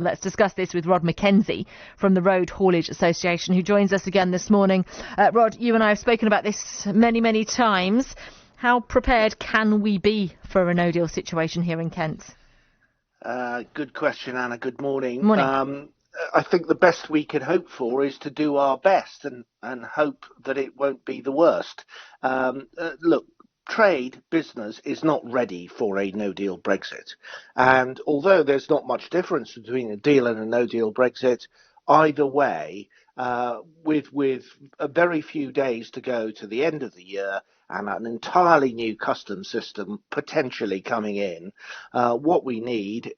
Let's discuss this with Rod McKenzie from the Road Haulage Association, who joins us again this morning. Rod, you and I have spoken about this many, many times. How prepared can we be for a no-deal situation here in Kent? Good question, Anna. Good morning. Morning. I think the best we can hope for is to do our best and hope that it won't be the worst. Look, trade business is not ready for a no-deal Brexit. And although there's not much difference between a deal and a no-deal Brexit, either way, with a very few days to go to the end of the year and an entirely new customs system potentially coming in, what we need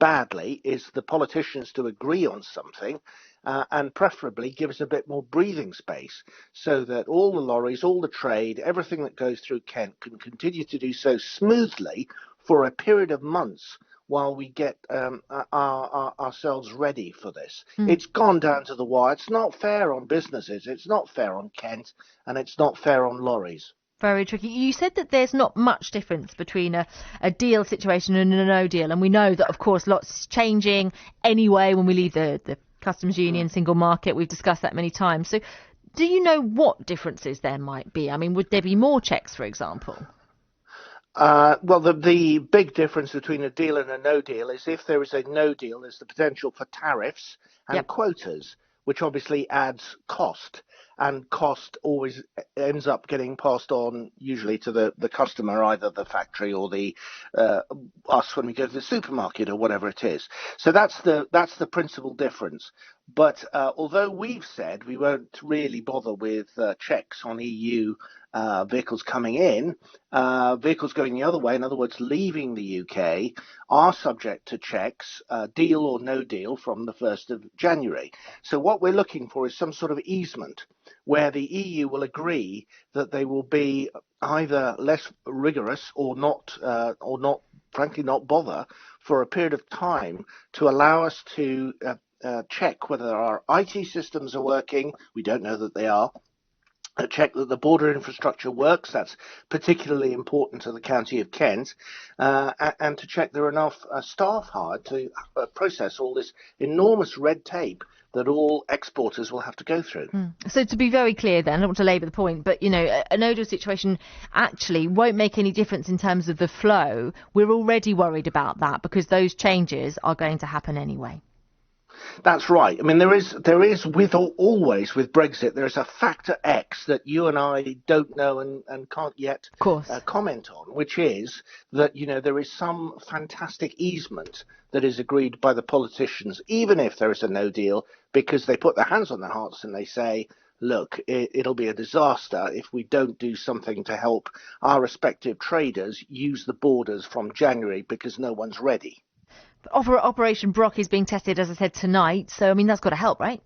badly is the politicians to agree on something and preferably give us a bit more breathing space so that all the lorries, all the trade, everything that goes through Kent can continue to do so smoothly for a period of months while we get ourselves ready for this. It's gone down to the wire. It's not fair on businesses. It's not fair on Kent, and it's not fair on lorries. Very tricky. You said that there's not much difference between a deal situation and a no deal. And we know that, of course, lots is changing anyway when we leave the customs union, single market. We've discussed that many times. So do you know what differences there might be? I mean, would there be more checks, for example? Well, the big difference between a deal and a no deal is if there is a no deal, there's the potential for tariffs and quotas, which obviously adds cost. And cost always ends up getting passed on usually to the customer, either the factory or the us when we go to the supermarket or whatever it is. So that's the principal difference. But although we've said we won't really bother with checks on EU vehicles coming in, vehicles going the other way, in other words, leaving the UK, are subject to checks, deal or no deal, from the 1st of January. So what we're looking for is some sort of easement where the EU will agree that they will be either less rigorous or not, frankly, not bother for a period of time to allow us to check whether our IT systems are working. We don't know that they are. Check that the border infrastructure works. That's particularly important to the county of Kent, and to check there are enough staff hired to process all this enormous red tape that all exporters will have to go through. So to be very clear then, I don't want to labour the point, but, you know, a no-deal situation actually won't make any difference in terms of the flow. We're already worried about that because those changes are going to happen anyway. That's right. I mean, there is always with Brexit, there is a factor X that you and I don't know and can't yet comment on, which is that, you know, there is some fantastic easement that is agreed by the politicians, even if there is a no deal, because they put their hands on their hearts and they say, look, it'll be a disaster if we don't do something to help our respective traders use the borders from January because no one's ready. Operation Brock is being tested, as I said, tonight. So, I mean, that's got to help, right?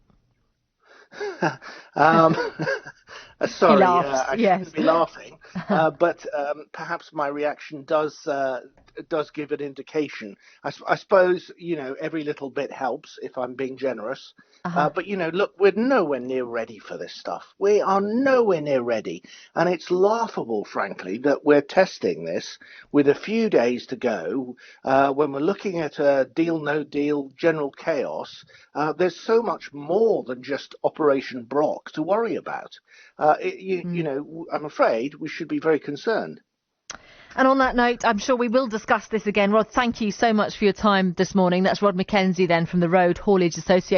Sorry, laughs, I shouldn't be laughing, but perhaps my reaction does give an indication. I suppose, you know, every little bit helps if I'm being generous. But, you know, look, we're nowhere near ready for this stuff. We are nowhere near ready. And it's laughable, frankly, that we're testing this with a few days to go when we're looking at a deal, no deal, general chaos. There's so much more than just Operation Brock to worry about. You know, I'm afraid we should be very concerned. And on that note, I'm sure we will discuss this again. Rod, thank you so much for your time this morning. That's Rod McKenzie then from the Road Haulage Association.